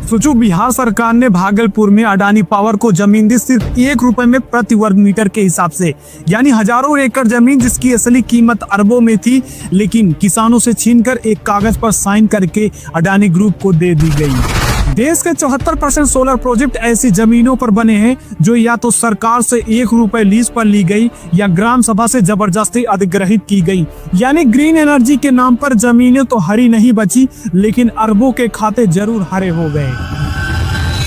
सोचो, बिहार सरकार ने भागलपुर में अडानी पावर को जमीन दी सिर्फ 1 रुपए में प्रति वर्ग मीटर के हिसाब से, यानी हजारों एकड़ जमीन जिसकी असली कीमत अरबों में थी, लेकिन किसानों से छीनकर एक कागज पर साइन करके अडानी ग्रुप को दे दी गई। देश के 74% सोलर प्रोजेक्ट ऐसी जमीनों पर बने हैं जो या तो सरकार से 1 रुपए लीज पर ली गई या ग्राम सभा से जबरदस्ती अधिग्रहित की गई। यानी ग्रीन एनर्जी के नाम पर जमीनें तो हरी नहीं बची, लेकिन अरबों के खाते जरूर हरे हो गए।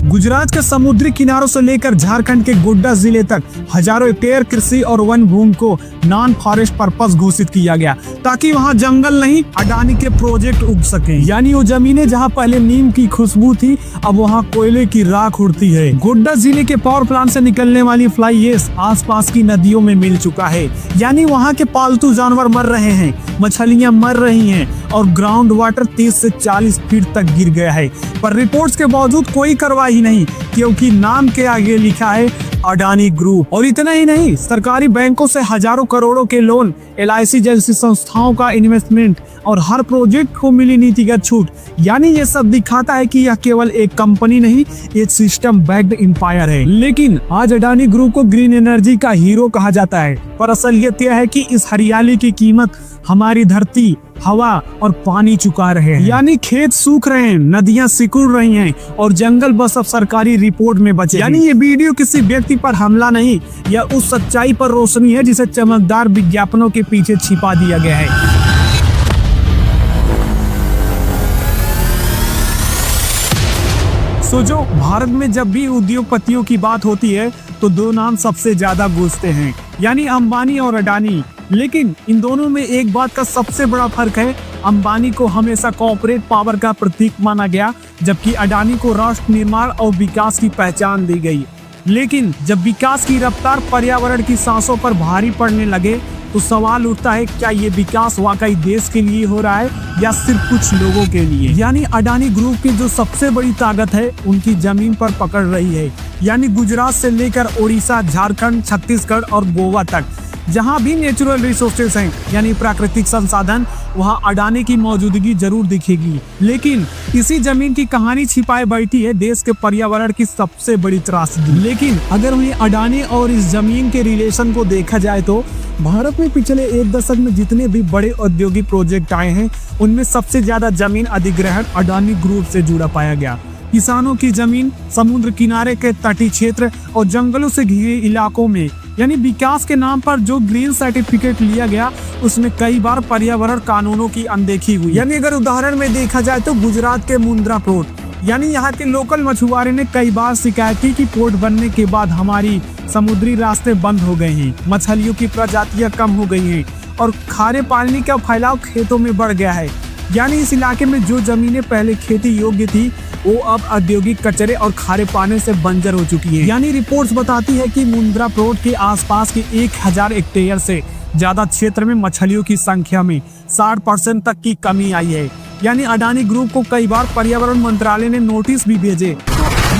गुजरात के समुद्री किनारों से लेकर झारखंड के गोड्डा जिले तक हजारों हेक्टेयर कृषि और वन भूमि को नॉन फॉरेस्ट पर्पस घोषित किया गया, ताकि वहां जंगल नहीं अडानी के प्रोजेक्ट उग सके। यानी वो जमीनें जहां पहले नीम की खुशबू थी, अब वहां कोयले की राख उड़ती है। गोड्डा जिले के पावर प्लांट से निकलने वाली फ्लाई ऐश आसपास की नदियों में मिल चुका है। यानी वहां के पालतू जानवर मर रहे हैं, मछलियां मर रही हैं और ग्राउंड वाटर 30 से 40 फीट तक गिर गया है। पर रिपोर्ट्स के बावजूद कोई कार्रवाई नहीं, क्योंकि नाम के आगे लिखा है अडानी ग्रुप। और इतना ही नहीं, सरकारी बैंकों से हजारों करोड़ों के लोन, LIC जैसी संस्थाओं का इन्वेस्टमेंट और हर प्रोजेक्ट को मिली नीतिगत छूट। यानी ये सब दिखाता है कि यह केवल एक कंपनी नहीं, एक सिस्टम बैक्ड एम्पायर है। लेकिन आज अडानी ग्रुप को ग्रीन एनर्जी का हीरो कहा जाता है, पर असलियत यह है कि इस हरियाली की कीमत हमारी धरती, हवा और पानी चुका रहे हैं। यानी खेत सूख रहे हैं, नदियां सिकुड़ रही हैं और जंगल बस अब सरकारी रिपोर्ट में बचे। यानी ये वीडियो किसी व्यक्ति पर हमला नहीं, यह उस सच्चाई पर रोशनी है जिसे चमकदार विज्ञापनों के पीछे छिपा दिया गया है। सोचो, भारत में जब भी उद्योगपतियों की बात होती है तो 2 नाम सबसे ज्यादा गूंजते हैं, यानी अंबानी और अडानी। लेकिन इन दोनों में एक बात का सबसे बड़ा फर्क है, अंबानी को हमेशा कॉर्पोरेट पावर का प्रतीक माना गया, जबकि अडानी को राष्ट्र निर्माण और विकास की पहचान दी गई। लेकिन जब विकास की रफ्तार पर्यावरण की सांसों पर भारी पड़ने लगे तो सवाल उठता है, क्या ये विकास वाकई देश के लिए हो रहा है या सिर्फ कुछ लोगों के लिए। यानी अडानी ग्रुप की जो सबसे बड़ी ताकत है, उनकी जमीन पर पकड़ रही है। यानी गुजरात से लेकर ओडिशा, झारखंड, छत्तीसगढ़ और गोवा तक जहां भी नेचुरल रिसोर्सेज हैं, यानी प्राकृतिक संसाधन, वहां अडानी की मौजूदगी जरूर दिखेगी। लेकिन इसी जमीन की कहानी छिपाए बैठी है देश के पर्यावरण की सबसे बड़ी त्रासदी। लेकिन अगर वहीं अडानी और इस जमीन के रिलेशन को देखा जाए तो भारत में पिछले 1 दशक में जितने भी बड़े औद्योगिक प्रोजेक्ट आए हैं, उनमें सबसे ज्यादा जमीन अधिग्रहण अडानी ग्रुप से जुड़ा पाया गया। किसानों की जमीन, समुद्र किनारे के तटीय क्षेत्र और जंगलों से घिरे इलाकों में, यानी विकास के नाम पर जो ग्रीन सर्टिफिकेट लिया गया, उसमें कई बार पर्यावरण कानूनों की अनदेखी हुई। यानी अगर उदाहरण में देखा जाए तो गुजरात के मुंद्रा पोर्ट, यानी यहाँ के लोकल मछुआरे ने कई बार शिकायत की कि पोर्ट बनने के बाद हमारी समुद्री रास्ते बंद हो गए हैं, मछलियों की प्रजातियां कम हो गई हैं और खारे पानी का फैलाव खेतों में बढ़ गया है। यानी इस इलाके में जो जमीनें पहले खेती योग्य थी, वो अब औद्योगिक कचरे और खारे पानी से बंजर हो चुकी है। यानी रिपोर्ट्स बताती है कि मुंद्रा पोर्ट के आसपास के 1000 हेक्टेयर से ज्यादा क्षेत्र में मछलियों की संख्या में 60% तक की कमी आई है। यानी अडानी ग्रुप को कई बार पर्यावरण मंत्रालय ने नोटिस भी भेजे।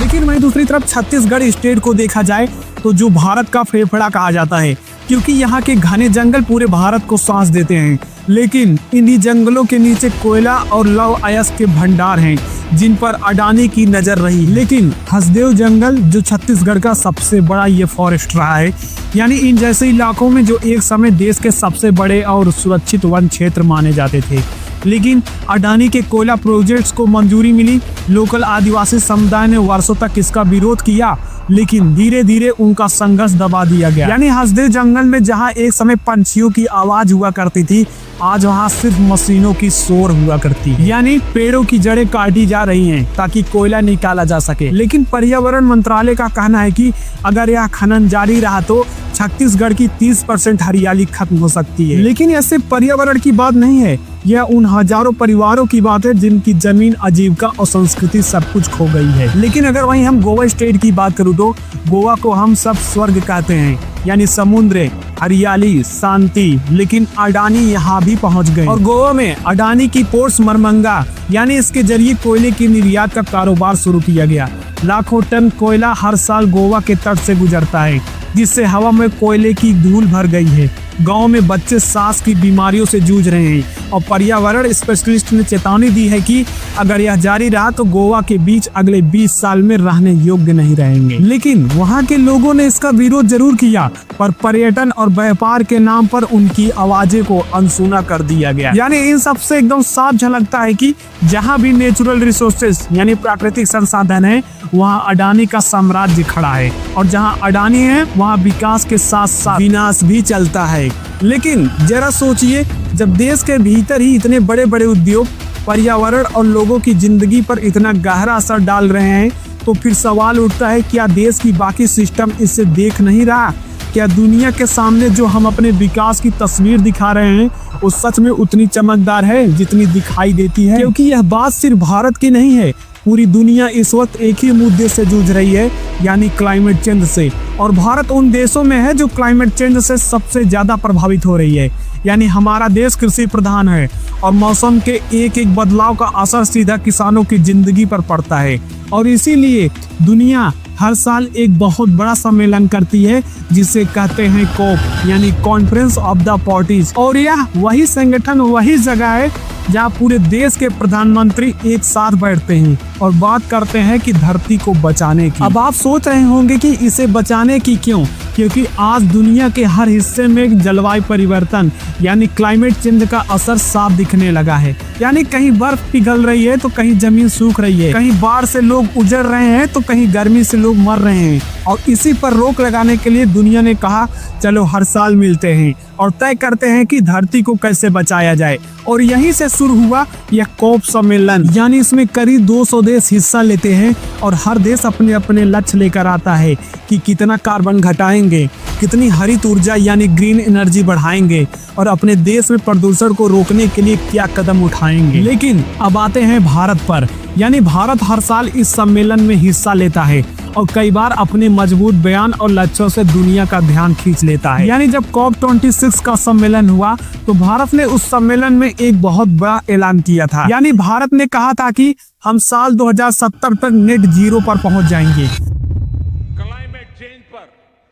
लेकिन वहीं दूसरी तरफ छत्तीसगढ़ स्टेट को देखा जाए तो जो भारत का फेफड़ा कहा जाता है, क्योंकि यहाँ के घने जंगल पूरे भारत को सांस देते हैं। लेकिन इन्हीं जंगलों के नीचे कोयला और लौह अयस्क के भंडार हैं, जिन पर अडानी की नजर रही। लेकिन हसदेव जंगल जो छत्तीसगढ़ का सबसे बड़ा ये फॉरेस्ट रहा है, यानी इन जैसे इलाकों में जो एक समय देश के सबसे बड़े और सुरक्षित वन क्षेत्र माने जाते थे। लेकिन अडानी के कोयला प्रोजेक्ट्स को मंजूरी मिली, लोकल आदिवासी समुदाय ने वर्षों तक इसका विरोध किया, लेकिन धीरे धीरे उनका संघर्ष दबा दिया गया। यानी हसदेव जंगल में जहां एक समय पंछियों की आवाज हुआ करती थी, आज वहां सिर्फ मशीनों की शोर हुआ करती है। यानी पेड़ों की जड़ें काटी जा रही हैं ताकि कोयला निकाला जा सके। लेकिन पर्यावरण मंत्रालय का कहना है कि अगर यह खनन जारी रहा तो छत्तीसगढ़ की 30% हरियाली खत्म हो सकती है। लेकिन ऐसे पर्यावरण की बात नहीं है, यह उन हजारों परिवारों की बात है जिनकी जमीन, आजीविका और संस्कृति सब कुछ खो गई है। लेकिन अगर वहीं हम गोवा स्टेट की बात करूँ तो गोवा को हम सब स्वर्ग कहते हैं, यानी समुद्र, हरियाली, शांति। लेकिन अडानी यहाँ भी पहुँच गए और गोवा में अडानी की पोर्ट्स मरमंगा, यानी इसके जरिए कोयले की निर्यात का कारोबार शुरू किया गया। लाखों टन कोयला हर साल गोवा के तट से गुजरता है, जिससे हवा में कोयले की धूल भर गई है। गांव में बच्चे सांस की बीमारियों से जूझ रहे हैं और पर्यावरण स्पेशलिस्ट ने चेतावनी दी है कि अगर यह जारी रहा तो गोवा के बीच अगले 20 साल में रहने योग्य नहीं रहेंगे। लेकिन वहां के लोगों ने इसका विरोध जरूर किया, पर पर्यटन और व्यापार के नाम पर उनकी आवाजें को अनसुना कर दिया गया। यानी इन सब से एकदम साफ झलकता है कि जहां भी नेचुरल रिसोर्सेस यानी प्राकृतिक संसाधन है, वहां अडानी का साम्राज्य खड़ा है, और जहां अडानी है वहां विकास के साथ साथ विनाश भी चलता है। लेकिन जरा सोचिए, जब देश के भीतर ही इतने बड़े बड़े उद्योग पर्यावरण और लोगों की जिंदगी पर इतना गहरा असर डाल रहे हैं, तो फिर सवाल उठता है, क्या देश की बाकी सिस्टम इससे देख नहीं रहा? क्या दुनिया के सामने जो हम अपने विकास की तस्वीर दिखा रहे हैं वो सच में उतनी चमकदार है जितनी दिखाई देती है? क्योंकि यह बात सिर्फ भारत की नहीं है, पूरी दुनिया इस वक्त एक ही मुद्दे से जूझ रही है, यानी क्लाइमेट चेंज से। और भारत उन देशों में है जो क्लाइमेट चेंज से सबसे ज्यादा प्रभावित हो रही है। यानी हमारा देश कृषि प्रधान है और मौसम के एक एक बदलाव का असर सीधा किसानों की जिंदगी पर पड़ता है। और इसीलिए दुनिया हर साल एक बहुत बड़ा सम्मेलन करती है जिसे कहते हैं कोप, यानी कॉन्फ्रेंस ऑफ द पार्टीज। और यह वही संगठन, वही जगह है जहाँ पूरे देश के प्रधानमंत्री एक साथ बैठते हैं और बात करते हैं कि धरती को बचाने की। अब आप सोच रहे होंगे कि इसे बचाने की क्यों? क्योंकि आज दुनिया के हर हिस्से में जलवायु परिवर्तन यानी क्लाइमेट चेंज का असर साफ दिखने लगा है। यानी कहीं बर्फ पिघल रही है तो कहीं जमीन सूख रही है, कहीं बाढ़ से लोग उजड़ रहे हैं तो कहीं गर्मी से लोग मर रहे हैं। और इसी पर रोक लगाने के लिए दुनिया ने कहा, चलो हर साल मिलते हैं और तय करते हैं कि धरती को कैसे बचाया जाए। और यहीं से शुरू हुआ यह कोप सम्मेलन। यानी इसमें करीब 200 देश हिस्सा लेते हैं और हर देश अपने अपने लक्ष्य लेकर आता है कि कितना कार्बन घटाएंगे, कितनी हरित ऊर्जा यानी ग्रीन एनर्जी बढ़ाएंगे और अपने देश में प्रदूषण को रोकने के लिए क्या कदम उठाएंगे। लेकिन अब आते हैं भारत पर। यानी भारत हर साल इस सम्मेलन में हिस्सा लेता है और कई बार अपने मजबूत बयान और लक्ष्यों से दुनिया का ध्यान खींच लेता है। यानी जब COP26 का सम्मेलन हुआ तो भारत ने उस सम्मेलन में एक बहुत बड़ा ऐलान किया था। यानी भारत ने कहा था कि हम साल 2070 तक नेट जीरो पर पहुंच जाएंगे। क्लाइमेट चेंज पर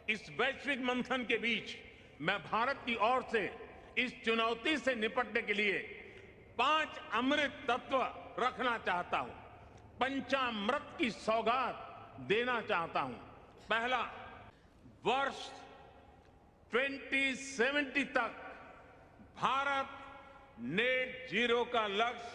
इस वैश्विक मंथन के बीच मैं भारत की ओर से इस चुनौती से निपटने के लिए 5 अमृत तत्व रखना चाहता हूं, पंचामृत की सौगात देना चाहता हूं। पहला, वर्ष 2070 तक भारत नेट जीरो का लक्ष्य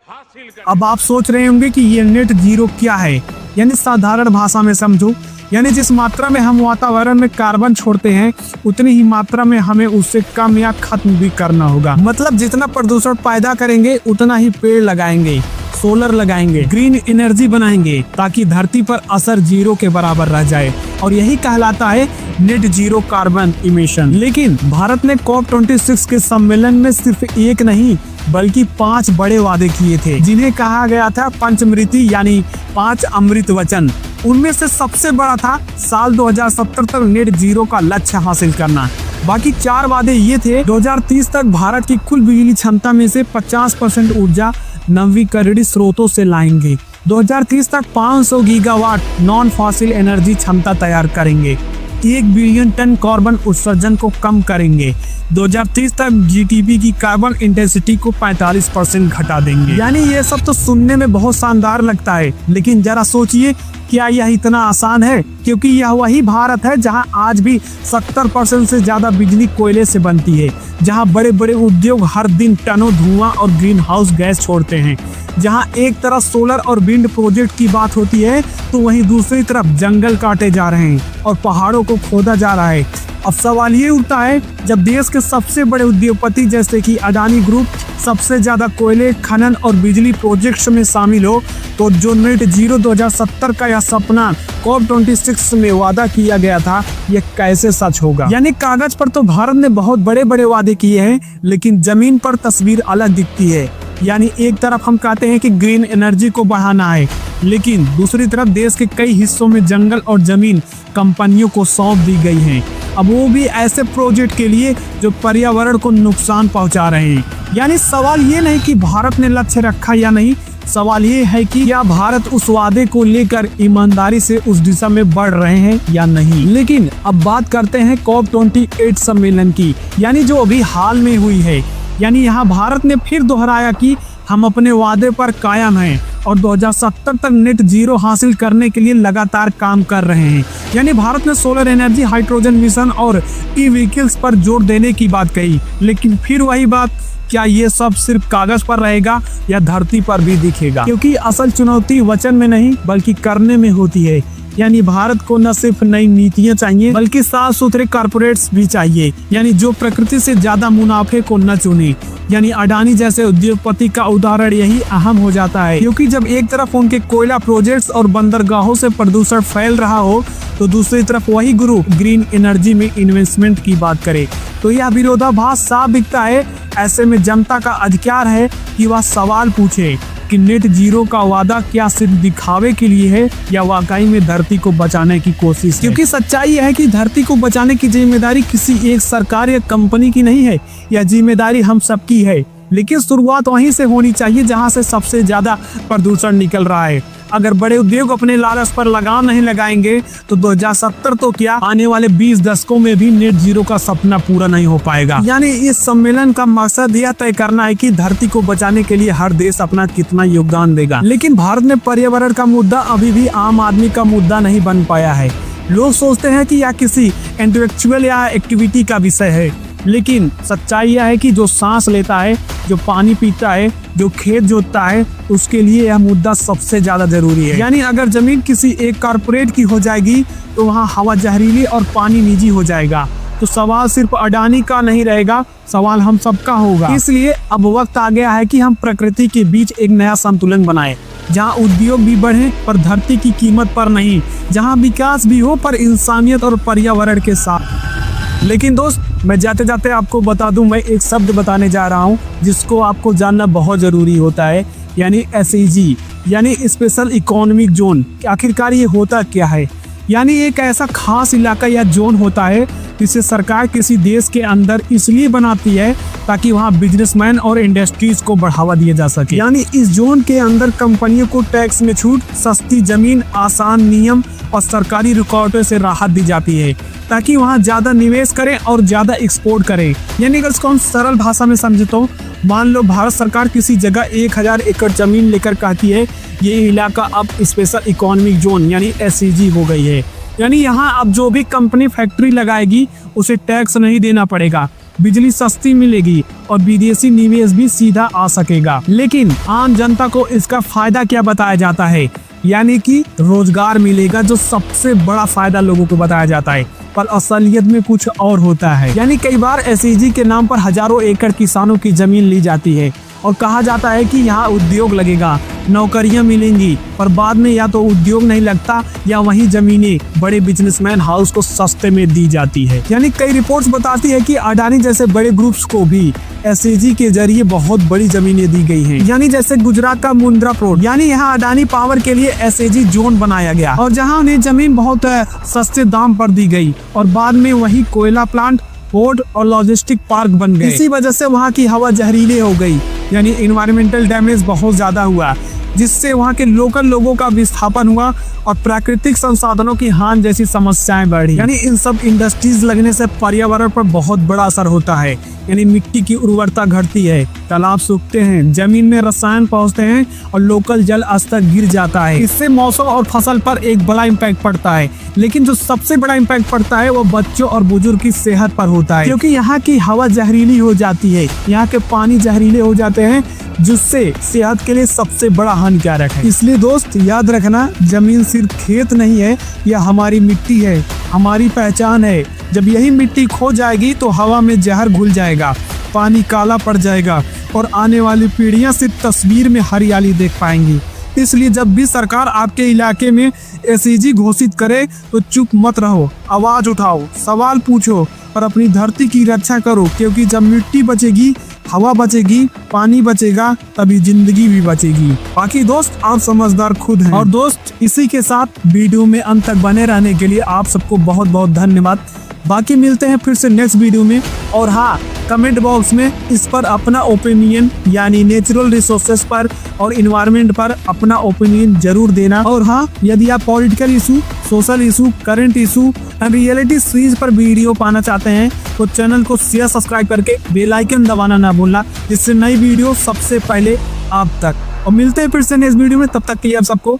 हासिल कर। अब आप सोच रहे होंगे कि ये नेट जीरो क्या है? यानी साधारण भाषा में समझो, यानी जिस मात्रा में हम वातावरण में कार्बन छोड़ते हैं उतनी ही मात्रा में हमें उससे कम या खत्म भी करना होगा। मतलब जितना प्रदूषण पैदा करेंगे उतना ही पेड़ लगाएंगे, सोलर लगाएंगे, ग्रीन एनर्जी बनाएंगे ताकि धरती पर असर जीरो के बराबर रह जाए। और यही कहलाता है नेट जीरो कार्बन इमिशन। लेकिन भारत ने COP26 के सम्मेलन में सिर्फ एक नहीं बल्कि 5 बड़े वादे किए थे, जिन्हें कहा गया था पंचमृति यानी 5 अमृत वचन। उनमें से सबसे बड़ा था साल 2070 तक नेट जीरो का लक्ष्य हासिल करना। बाकी 4 वादे ये थे, 2030 तक भारत की कुल बिजली क्षमता में से 50% ऊर्जा नवीकरणीय स्रोतों से लाएंगे। 2030 तक 500 गीगावाट नॉन फॉसिल एनर्जी क्षमता तैयार करेंगे। 1 बिलियन टन कार्बन उत्सर्जन को कम करेंगे। 2030 तक जीडीपी की कार्बन इंटेंसिटी को 45% घटा देंगे। यानी ये सब तो सुनने में बहुत शानदार लगता है, लेकिन जरा सोचिए क्या यह इतना आसान है? क्योंकि यह वही भारत है जहां आज भी 70% से ज्यादा बिजली कोयले से बनती है, जहां बड़े बड़े उद्योग हर दिन टनों धुआं और ग्रीन हाउस गैस छोड़ते हैं, जहां एक तरफ सोलर और विंड प्रोजेक्ट की बात होती है तो वहीं दूसरी तरफ जंगल काटे जा रहे हैं और पहाड़ों को खोदा जा रहा है। अब सवाल ये उठता है, जब देश के सबसे बड़े उद्योगपति जैसे कि अडानी ग्रुप सबसे ज्यादा कोयले खनन और बिजली प्रोजेक्ट्स में शामिल हो, तो जो नेट जीरो 2070 का यह सपना COP26 में वादा किया गया था, यह कैसे सच होगा? यानी कागज पर तो भारत ने बहुत बड़े बड़े वादे किए हैं, लेकिन जमीन पर तस्वीर अलग दिखती है। यानी एक तरफ हम कहते हैं कि ग्रीन एनर्जी को बढ़ाना है, लेकिन दूसरी तरफ देश के कई हिस्सों में जंगल और जमीन कंपनियों को सौंप दी गई है। अब वो भी ऐसे प्रोजेक्ट के लिए जो पर्यावरण को नुकसान पहुंचा रहे हैं। यानी सवाल ये नहीं कि भारत ने लक्ष्य रखा या नहीं, सवाल ये है कि क्या भारत उस वादे को लेकर ईमानदारी से उस दिशा में बढ़ रहे हैं या नहीं। लेकिन अब बात करते हैं COP28 सम्मेलन की, यानी जो अभी हाल में हुई है। यानी यहाँ भारत ने फिर दोहराया कि हम अपने वादे पर कायम हैं और 2070 तक नेट जीरो हासिल करने के लिए लगातार काम कर रहे हैं। यानी भारत ने सोलर एनर्जी, हाइड्रोजन मिशन और ई-व्हीकल्स पर जोर देने की बात कही। लेकिन फिर वही बात, क्या ये सब सिर्फ कागज पर रहेगा या धरती पर भी दिखेगा? क्योंकि असल चुनौती वचन में नहीं बल्कि करने में होती है। यानी भारत को न सिर्फ नई नीतियां चाहिए बल्कि साफ सुथरे कॉर्पोरेट्स भी चाहिए, यानी जो प्रकृति से ज्यादा मुनाफे को न चुने। यानी अडानी जैसे उद्योगपति का उदाहरण यही अहम हो जाता है, क्योंकि जब एक तरफ उनके कोयला प्रोजेक्ट्स और बंदरगाहों से प्रदूषण फैल रहा हो तो दूसरी तरफ वही ग्रुप ग्रीन एनर्जी में इन्वेस्टमेंट की बात करे, तो यह विरोधाभास साफ दिखता है। ऐसे में जनता का अधिकार है कि वह सवाल पूछे कि नेट जीरो का वादा क्या सिर्फ दिखावे के लिए है या वाकई में धरती को बचाने की कोशिश है। क्योंकि सच्चाई है कि धरती को बचाने की जिम्मेदारी किसी एक सरकार या कंपनी की नहीं है, यह जिम्मेदारी हम सबकी है। लेकिन शुरुआत वहीं से होनी चाहिए जहां से सबसे ज्यादा प्रदूषण निकल रहा है। अगर बड़े उद्योग अपने लालच पर लगाम नहीं लगाएंगे तो 2070 तो क्या, आने वाले 20 दशकों में भी नेट जीरो का सपना पूरा नहीं हो पाएगा। यानी इस सम्मेलन का मकसद यह तय करना है कि धरती को बचाने के लिए हर देश अपना कितना योगदान देगा। लेकिन भारत में पर्यावरण का मुद्दा अभी भी आम आदमी का मुद्दा नहीं बन पाया है। लोग सोचते हैं कि यह किसी इंटेलेक्चुअल या एक्टिविटी का विषय है, लेकिन सच्चाई यह है कि जो सांस लेता है, जो पानी पीता है, जो खेत जोतता है, उसके लिए यह मुद्दा सबसे ज्यादा जरूरी है। यानी अगर जमीन किसी एक कॉर्पोरेट की हो जाएगी तो वहाँ हवा जहरीली और पानी निजी हो जाएगा। तो सवाल सिर्फ अडानी का नहीं रहेगा, सवाल हम सबका होगा। इसलिए अब वक्त आ गया है कि हम प्रकृति के बीच एक नया संतुलन बनाएं, जहाँ उद्योग भी बढ़े पर धरती की कीमत पर नहीं, जहाँ विकास भी हो पर इंसानियत और पर्यावरण के साथ। लेकिन दोस्त, मैं जाते जाते आपको बता दूं, मैं एक शब्द बताने जा रहा हूं जिसको आपको जानना बहुत जरूरी होता है, यानी SEZ, यानी स्पेशल इकोनॉमिक जोन। आखिरकार ये होता क्या है? यानी एक ऐसा खास इलाका या जोन होता है जिसे सरकार किसी देश के अंदर इसलिए बनाती है ताकि वहाँ बिजनेसमैन और इंडस्ट्रीज को बढ़ावा दिया जा सके। यानी इस जोन के अंदर कंपनियों को टैक्स में छूट, सस्ती जमीन, आसान नियम और सरकारी रुकावटों से राहत दी जाती है ताकि वहाँ ज्यादा निवेश करें और ज्यादा एक्सपोर्ट करें। यानी अगर इसको हम सरल भाषा में समझे तो मान लो भारत सरकार किसी जगह 1000 एकड़ जमीन लेकर कहती है ये इलाका अब स्पेशल इकोनॉमिक जोन यानी SEZ हो गई है। यानी यहाँ अब जो भी कंपनी फैक्ट्री लगाएगी उसे टैक्स नहीं देना पड़ेगा, बिजली सस्ती मिलेगी और विदेशी निवेश भी सीधा आ सकेगा। लेकिन आम जनता को इसका फायदा क्या बताया जाता है? यानी कि रोजगार मिलेगा, जो सबसे बड़ा फायदा लोगों को बताया जाता है, पर असलियत में कुछ और होता है। यानी कई बार SEZ के नाम पर हजारों एकड़ किसानों की जमीन ली जाती है और कहा जाता है कि यहाँ उद्योग लगेगा, नौकरियां मिलेंगी, पर बाद में या तो उद्योग नहीं लगता या वही जमीनें बड़े बिजनेसमैन हाउस को सस्ते में दी जाती है। यानी कई रिपोर्ट्स बताती है कि अडानी जैसे बड़े ग्रुप्स को भी SEZ के जरिए बहुत बड़ी जमीनें दी गई हैं। यानी जैसे गुजरात का मुंद्रा पोर्ट, यानी यहाँ अडानी पावर के लिए SEZ जोन बनाया गया और जहाँ उन्हें जमीन बहुत सस्ते दाम पर दी गई और बाद में वही कोयला प्लांट, पोर्ट और लॉजिस्टिक पार्क बन गए। इसी वजह से वहाँ की हवा जहरीली हो गई, यानी इन्वायरमेंटल डैमेज बहुत ज्यादा हुआ, जिससे वहाँ के लोकल लोगों का विस्थापन हुआ और प्राकृतिक संसाधनों की हानि जैसी समस्याएं बढ़ी। यानी इन सब इंडस्ट्रीज लगने से पर्यावरण पर बहुत बड़ा असर होता है। यानी मिट्टी की उर्वरता घटती है, तालाब सूखते हैं, जमीन में रसायन पहुंचते हैं और लोकल जल स्तर गिर जाता है। इससे मौसम और फसल पर एक बड़ा इम्पैक्ट पड़ता है। लेकिन जो सबसे बड़ा इम्पैक्ट पड़ता है वो बच्चों और बुजुर्ग की सेहत पर होता है, क्योंकि यहाँ की हवा जहरीली हो जाती है, यहाँ के पानी जहरीले हो जाते हैं, जिससे सेहत के लिए सबसे बड़ा हानिकारक है। इसलिए दोस्त याद रखना, जमीन सिर्फ खेत नहीं है, यह हमारी मिट्टी है, हमारी पहचान है। जब यही मिट्टी खो जाएगी तो हवा में जहर घुल जाएगा, पानी काला पड़ जाएगा और आने वाली पीढ़ियां सिर्फ तस्वीर में हरियाली देख पाएंगी। इसलिए जब भी सरकार आपके इलाके में SEZ घोषित करे तो चुप मत रहो, आवाज उठाओ, सवाल पूछो और अपनी धरती की रक्षा करो, क्योंकि जब मिट्टी बचेगी, हवा बचेगी, पानी बचेगा, तभी जिंदगी भी बचेगी। बाकी दोस्त आप समझदार खुद हैं। और दोस्त इसी के साथ वीडियो में अंत तक बने रहने के लिए आप सबको बहुत बहुत धन्यवाद। बाकी मिलते हैं फिर से नेक्स्ट वीडियो में। और हाँ, कमेंट बॉक्स में इस पर अपना ओपिनियन यानी नेचुरल रिसोर्सेस पर और इन्वायरमेंट पर अपना ओपिनियन जरूर देना। और हाँ, यदि आप political issue, social issue, current issue and reality series पर वीडियो पाना चाहते हैं तो चैनल को शेयर, सब्सक्राइब करके बेल आइकन दबाना ना भूलना, जिससे नई वीडियो सबसे पहले आप तक। और मिलते हैं फिर से नेक्स्ट वीडियो में, तब तक के लिए आप सबको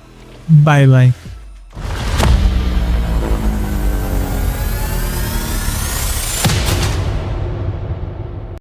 बाय बाय।